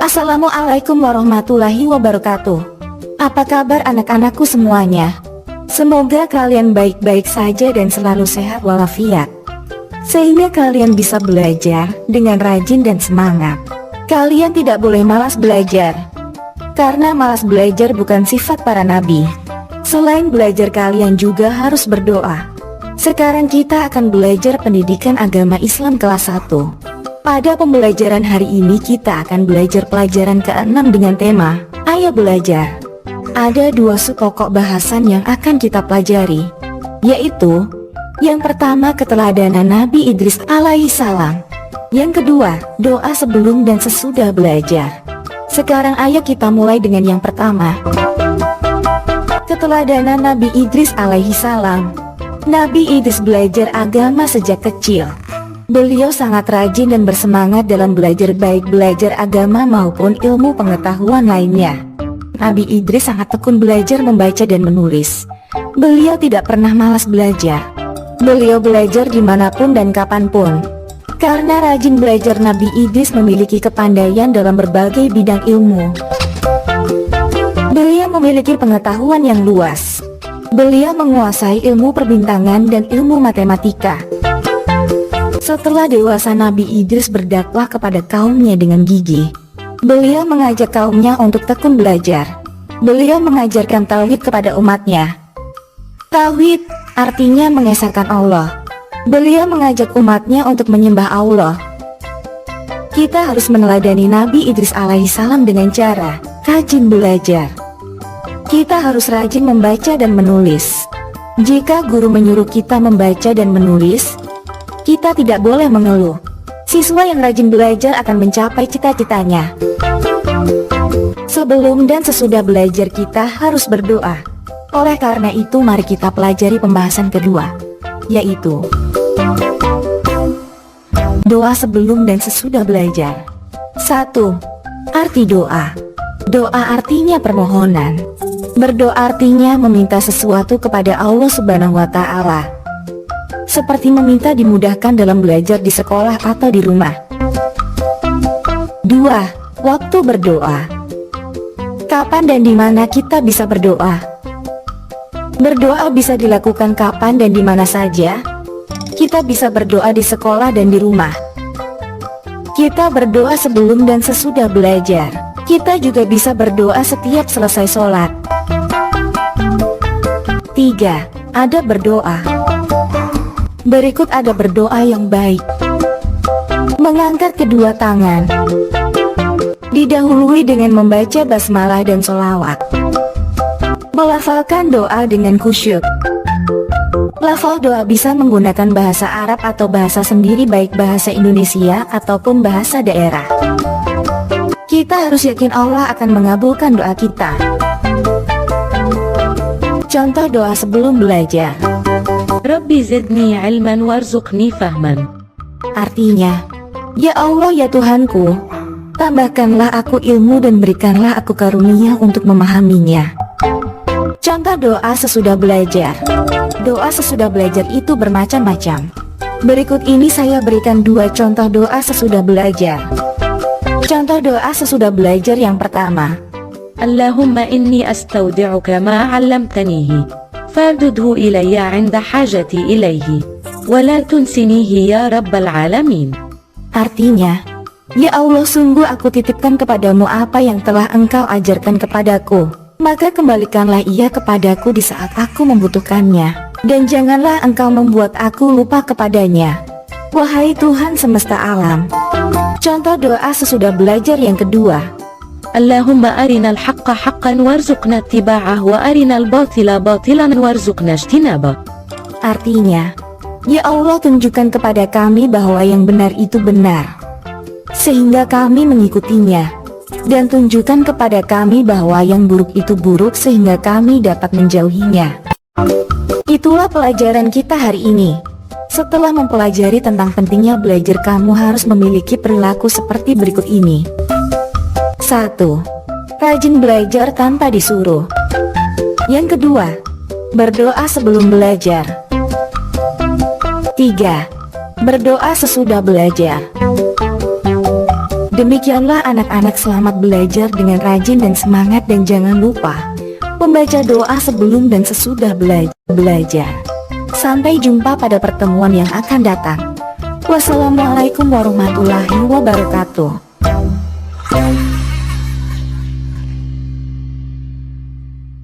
Assalamualaikum warahmatullahi wabarakatuh. Apa kabar anak-anakku semuanya? Semoga kalian baik-baik saja dan selalu sehat walafiat, sehingga kalian bisa belajar dengan rajin dan semangat. Kalian tidak boleh malas belajar, karena malas belajar bukan sifat para nabi. Selain belajar, kalian juga harus berdoa. Sekarang kita akan belajar pendidikan agama Islam kelas 1. Pada pembelajaran hari ini kita akan belajar pelajaran ke-6 dengan tema Ayo Belajar. Ada dua pokok bahasan yang akan kita pelajari, yaitu yang pertama keteladanan Nabi Idris alaihissalam, yang kedua doa sebelum dan sesudah belajar. Sekarang ayo kita mulai dengan yang pertama, keteladanan Nabi Idris alaihissalam. Nabi Idris belajar agama sejak kecil. Beliau sangat rajin dan bersemangat dalam belajar, baik belajar agama maupun ilmu pengetahuan lainnya. Nabi Idris sangat tekun belajar membaca dan menulis. Beliau tidak pernah malas belajar. Beliau belajar dimanapun dan kapanpun. Karena rajin belajar, Nabi Idris memiliki kepandaian dalam berbagai bidang ilmu. Beliau memiliki pengetahuan yang luas. Beliau menguasai ilmu perbintangan dan ilmu matematika. Setelah dewasa, Nabi Idris berdakwah kepada kaumnya dengan gigih. Beliau mengajak kaumnya untuk tekun belajar. Beliau mengajarkan tauhid kepada umatnya. Tauhid artinya mengesahkan Allah. Beliau mengajak umatnya untuk menyembah Allah. Kita harus meneladani Nabi Idris alaihissalam dengan cara rajin belajar. Kita harus rajin membaca dan menulis. Jika guru menyuruh kita membaca dan menulis, kita tidak boleh mengeluh. Siswa yang rajin belajar akan mencapai cita-citanya. Sebelum dan sesudah belajar kita harus berdoa. Oleh karena itu mari kita pelajari pembahasan kedua, yaitu doa sebelum dan sesudah belajar. 1. Arti doa. Doa artinya permohonan. Berdoa artinya meminta sesuatu kepada Allah Subhanahu wa Ta'ala, seperti meminta dimudahkan dalam belajar di sekolah atau di rumah. 2. Waktu berdoa. Kapan dan di mana kita bisa berdoa? Berdoa bisa dilakukan kapan dan di mana saja. Kita bisa berdoa di sekolah dan di rumah. Kita berdoa sebelum dan sesudah belajar. Kita juga bisa berdoa setiap selesai sholat. 3. Adab berdoa. Berikut ada berdoa yang baik. Mengangkat kedua tangan, didahului dengan membaca basmalah dan sholawat. Melafalkan doa dengan khusyuk. Lafal doa bisa menggunakan bahasa Arab atau bahasa sendiri, baik bahasa Indonesia ataupun bahasa daerah. Kita harus yakin Allah akan mengabulkan doa kita. Contoh doa sebelum belajar. Rabbi zidni ilman warzuqni fahman. Artinya, ya Allah ya Tuhanku, tambahkanlah aku ilmu dan berikanlah aku karunia untuk memahaminya. Contoh doa sesudah belajar. Doa sesudah belajar itu bermacam-macam. Berikut ini saya berikan dua contoh doa sesudah belajar. Contoh doa sesudah belajar yang pertama. Allahumma inni astaudi'uka ma 'allamtanihi fardudhu ilayya 'inda hajati ilaihi wa la tunsinihi ya rabbal alamin. Artinya, ya Allah, sungguh aku titipkan kepadamu apa yang telah engkau ajarkan kepadaku, maka kembalikanlah ia kepadaku di saat aku membutuhkannya, dan janganlah engkau membuat aku lupa kepadanya, wahai Tuhan semesta alam. Contoh doa sesudah belajar yang kedua. Allahumma arinal haqqa haqqan warzuqna ittiba'ah wa arinal batila batilan warzuqna ijtinabah. Artinya, ya Allah, tunjukkan kepada kami bahwa yang benar itu benar, sehingga kami mengikutinya, dan tunjukkan kepada kami bahwa yang buruk itu buruk, sehingga kami dapat menjauhinya. Itulah pelajaran kita hari ini. Setelah mempelajari tentang pentingnya belajar, kamu harus memiliki perilaku seperti berikut ini. 1. Rajin belajar tanpa disuruh. Yang kedua, berdoa sebelum belajar. 3. Berdoa sesudah belajar. Demikianlah anak-anak, selamat belajar dengan rajin dan semangat, dan jangan lupa membaca doa sebelum dan sesudah belajar. Sampai jumpa pada pertemuan yang akan datang. Wassalamualaikum warahmatullahi wabarakatuh.